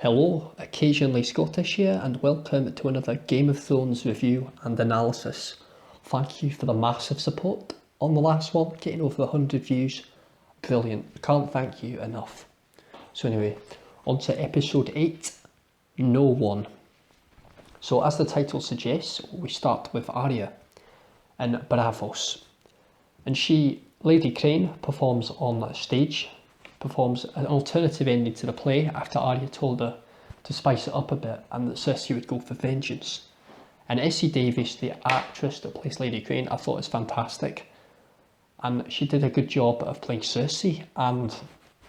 Hello, occasionally Scottish here, and welcome to another Game of Thrones review and analysis. Thank you for the massive support on the last one, getting over 100 views. Brilliant, I can't thank you enough. So anyway, on to episode 8, No One. So as the title suggests, we start with Arya in Braavos. And Lady Crane, performs on stage, performs an alternative ending to the play after Arya told her to spice it up a bit and that Cersei would go for vengeance. And Essie Davis, the actress that plays Lady Crane, I thought was fantastic. And she did a good job of playing Cersei and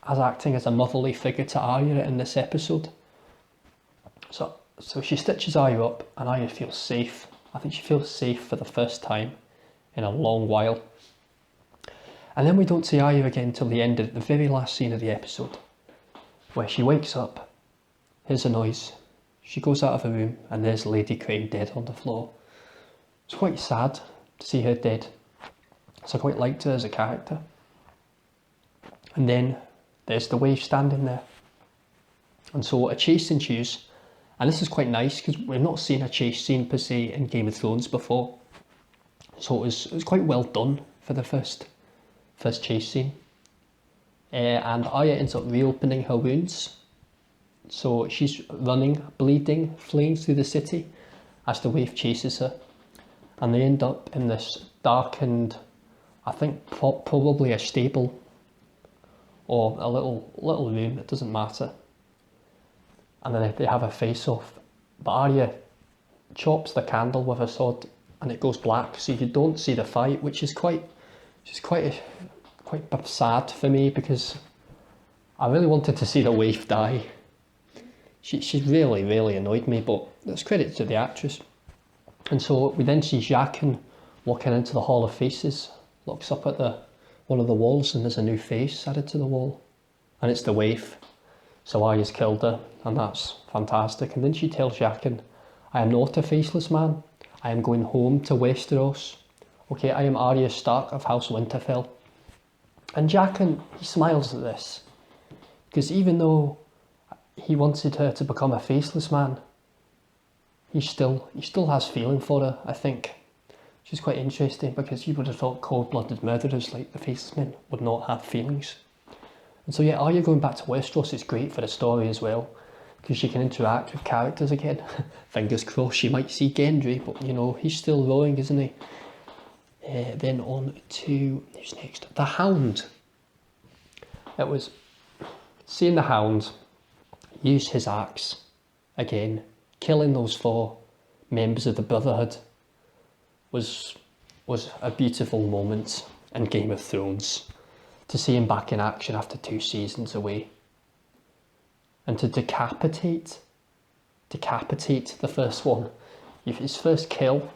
as acting as a motherly figure to Arya in this episode. So she stitches Arya up and Arya feels safe. I think she feels safe for the first time in a long while. And then we don't see Arya again until the end of the very last scene of the episode, where she wakes up, hears a noise, she goes out of her room, and there's Lady Crane dead on the floor. It's quite sad to see her dead, so I quite liked her as a character. And then there's the wave standing there. And so a chase ensues, and this is quite nice because we've not seen a chase scene per se in Game of Thrones before. So it was quite well done for the first chase scene. And Arya ends up reopening her wounds. So she's running, bleeding, fleeing through the city as the wave chases her. And they end up in this darkened, I think probably a stable or a little room, it doesn't matter. And then they have a face-off. But Arya chops the candle with her sword and it goes black, so you don't see the fight, which is quite sad for me because I really wanted to see the waif die. She really annoyed me, but that's credit to the actress. And so we then see Jaqen walking into the Hall of Faces, looks up at one of the walls and there's a new face added to the wall. And it's the waif. So Arya's killed her and that's fantastic. And then she tells Jaqen, I am not a faceless man. I am going home to Westeros. Okay, I am Arya Stark of House Winterfell. And Jaqen, he smiles at this, because even though he wanted her to become a faceless man, he still has feeling for her, I think. Which is quite interesting, because you would have thought cold-blooded murderers like the faceless men would not have feelings. And so yeah, Arya going back to Westeros is great for the story as well, because she can interact with characters again. Fingers crossed she might see Gendry, but you know, he's still rowing, isn't he? Then on to, who's next? The Hound. It was seeing the Hound use his axe again, killing those 4 members of the Brotherhood was a beautiful moment in Game of Thrones. To see him back in action after 2 seasons away. And to decapitate the first one. His first kill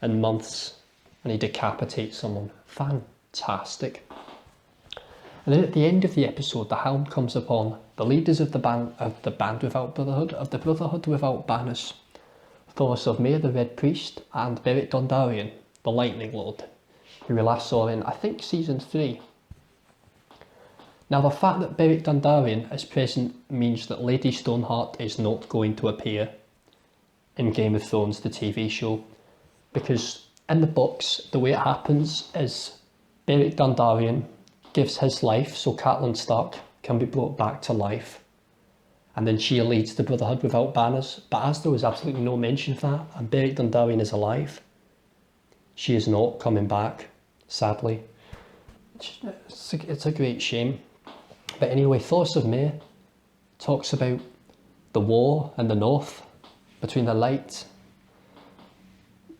in months. And he decapitates someone. Fantastic. And then at the end of the episode, the Hound comes upon the leaders of the band without Brotherhood, of the Brotherhood without banners. Thoros of Myr, the Red Priest, and Beric Dondarrion, the Lightning Lord, who we last saw in, I think, season 3. Now the fact that Beric Dondarrion is present means that Lady Stoneheart is not going to appear in Game of Thrones, the TV show, because in the books, the way it happens is Beric Dondarrion gives his life so Catelyn Stark can be brought back to life. And then she leads the Brotherhood without banners. But as there was absolutely no mention of that, and Beric Dondarrion is alive, she is not coming back, sadly. It's a great shame. But anyway, Thoros of Myr talks about the war in the north between the light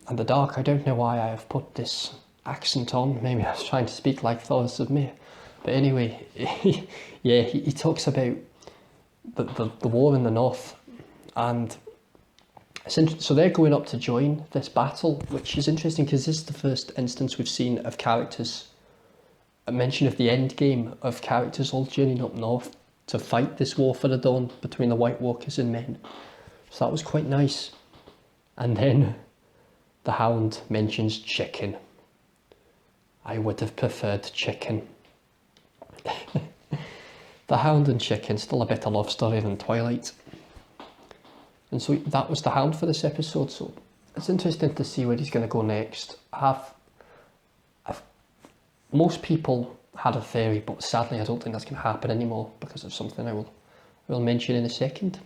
and the dark. I don't know why I have put this accent on. Maybe I was trying to speak like Thoros of Myr. But anyway, yeah, he talks about the war in the north. And so they're going up to join this battle, which is interesting because this is the first instance we've seen of characters, a mention of the end game of characters all journeying up north to fight this war for the dawn between the White Walkers and men. So that was quite nice. And then the Hound mentions chicken. I would have preferred chicken. The Hound and chicken, still a better love story than Twilight. And so that was the Hound for this episode. So it's interesting to see where he's going to go next. Most people had a theory, but sadly I don't think that's going to happen anymore because of something I will mention in a second.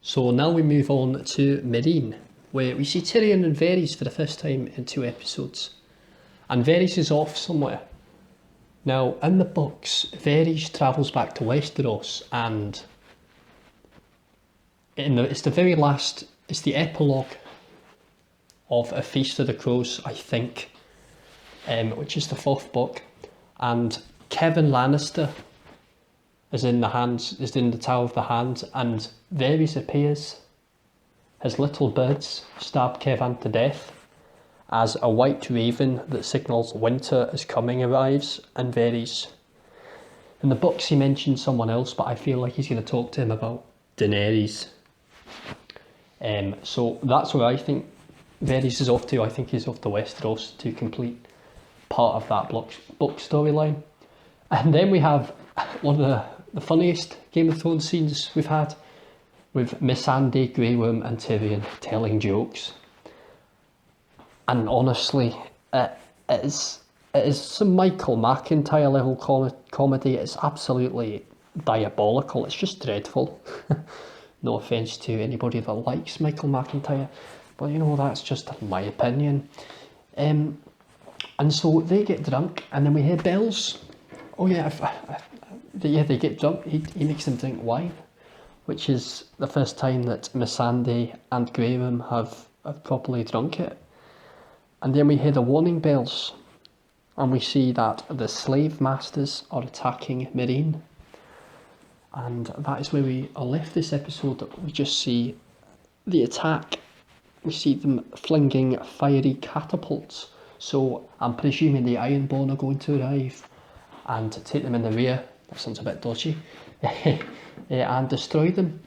So now we move on to Meereen, where we see Tyrion and Varys for the first time in 2 episodes. And Varys is off somewhere. Now, in the books, Varys travels back to Westeros, and it's the epilogue of A Feast of the Crows, I think, which is the 4th book, and Kevin Lannister is in the Tower of the Hand, and Varys appears. His little birds stab Kevin to death as a white raven that signals winter is coming arrives, and Varys. In the books he mentions someone else, but I feel like he's going to talk to him about Daenerys. So that's where I think Varys is off to. I think he's off to Westeros to complete part of that book storyline. And then we have one of the funniest Game of Thrones scenes we've had, with Missandei, Grey Worm and Tyrion telling jokes. And honestly, it is some Michael McIntyre level comedy. It's absolutely diabolical. It's just dreadful. No offence to anybody that likes Michael McIntyre, but that's just my opinion. And so they get drunk, and then we hear bells. Oh yeah, they get drunk. He makes them drink wine, which is the first time that Missandei and Grey Worm have properly drunk it. And then we hear the warning bells, and we see that the slave masters are attacking Meereen. And that is where we are left this episode. We just see the attack. We see them flinging fiery catapults. So I'm presuming the Ironborn are going to arrive and take them in the rear. That sounds a bit dodgy. And destroy them.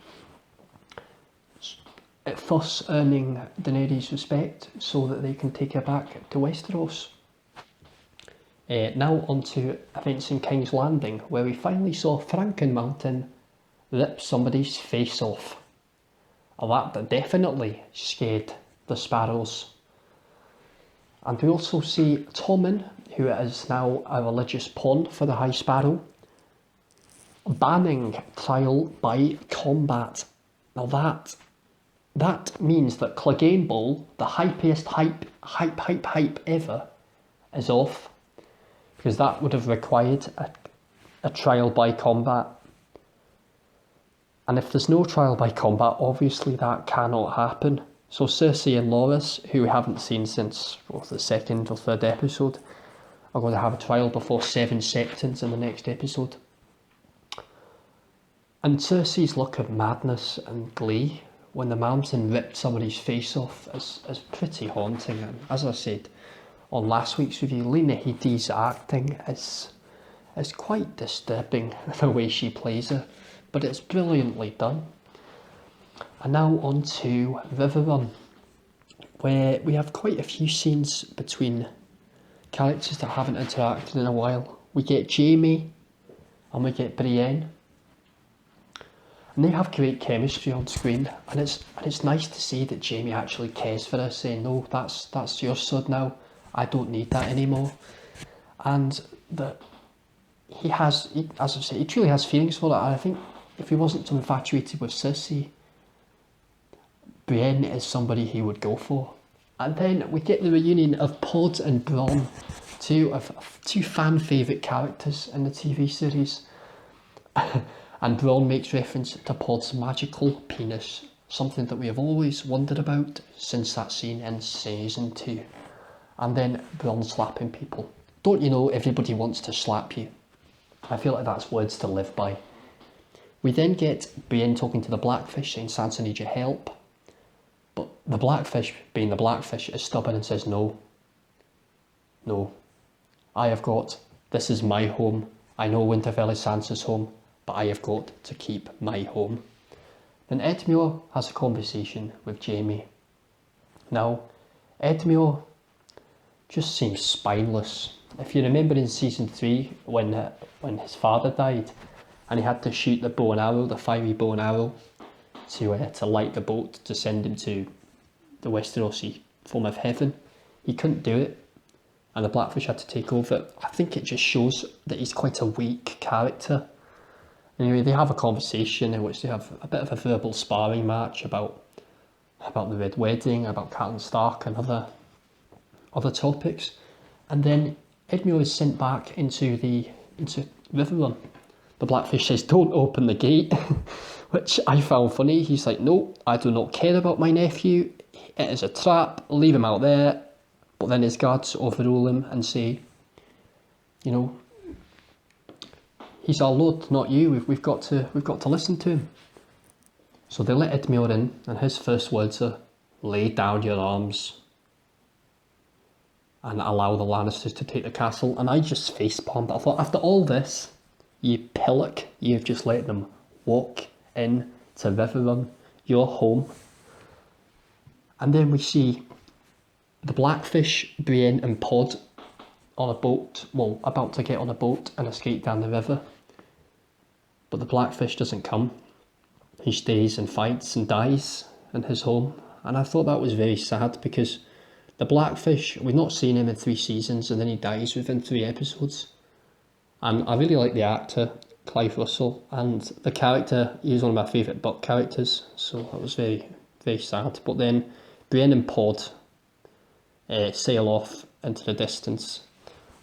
Thus earning Daenerys' respect so that they can take her back to Westeros. Now on to events in King's Landing, where we finally saw Frankenmountain rip somebody's face off. That definitely scared the Sparrows. And we also see Tommen, who is now a religious pawn for the High Sparrow, banning trial by combat. Now that means that Clegane Bowl, the hypiest hype ever, is off, because that would have required a trial by combat. And if there's no trial by combat, obviously that cannot happen. So Cersei and Loras, who we haven't seen since the 2nd or 3rd episode, are going to have a trial before 7 Septons in the next episode. And Cersei's look of madness and glee when the Mountain ripped somebody's face off is pretty haunting. And as I said on last week's review, Lena Headey's acting is quite disturbing, the way she plays her, but it's brilliantly done. And now on to Riverrun, where we have quite a few scenes between characters that haven't interacted in a while. We get Jaime and we get Brienne. And they have great chemistry on screen, and it's nice to see that Jaime actually cares for her, saying, no, that's your sword now, I don't need that anymore. And that as I say, he truly has feelings for her. And I think if he wasn't so infatuated with Cersei, Brienne is somebody he would go for. And then we get the reunion of Pod and Bronn, two fan favourite characters in the TV series. And Bronn makes reference to Pod's magical penis, something that we have always wondered about since that scene in season 2. And then Bronn slapping people. Don't you know everybody wants to slap you? I feel like that's words to live by. We then get Brienne talking to the Blackfish, saying, Sansa needs your help. But the Blackfish, being the Blackfish, is stubborn and says, no, this is my home. I know Winterfell is Sansa's home, but I have got to keep my home. Then Edmure has a conversation with Jaime. Now, Edmure just seems spineless. If you remember in season 3, when his father died, and he had to shoot the bow and arrow, the fiery bow and arrow, to light the boat to send him to the Westerosi form of heaven. He couldn't do it, and the Blackfish had to take over. I think it just shows that he's quite a weak character. Anyway, they have a conversation in which they have a bit of a verbal sparring match about the Red Wedding, about Catelyn Stark and other topics. And then Edmure is sent back into Riverrun. The Blackfish says, "Don't open the gate," which I found funny. He's like, "No, I do not care about my nephew. It is a trap. Leave him out there." But then his guards overrule him and say, "You know, he's our lord, not you. We've got to listen to him." So they let Edmure in, and his first words are, "Lay down your arms and allow the Lannisters to take the castle." And I just facepalmed. I thought, after all this, you pillock, you've just let them walk in to Riverrun, your home. And then we see the Blackfish, Brienne and Pod on a boat, well, about to get on a boat and escape down the river. But the Blackfish doesn't come. He stays and fights and dies in his home. And I thought that was very sad, because the Blackfish, we've not seen him in 3 seasons, and then he dies within 3 episodes. And I really like the actor, Clive Russell, and the character, he was one of my favourite book characters, so that was very, very sad. But then Brienne and Pod sail off into the distance,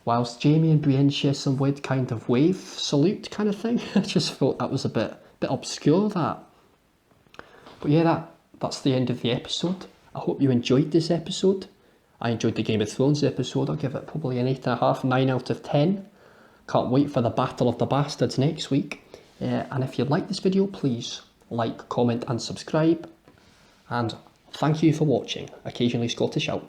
whilst Jaime and Brienne share some weird kind of wave salute kind of thing. I just thought that was a bit obscure, that. But yeah, that's the end of the episode. I hope you enjoyed this episode. I enjoyed the Game of Thrones episode. I'll give it probably an 8.5, 9 out of 10. Can't wait for the Battle of the Bastards next week. And if you like this video, please like, comment and subscribe. And thank you for watching. Occasionally Scottish out.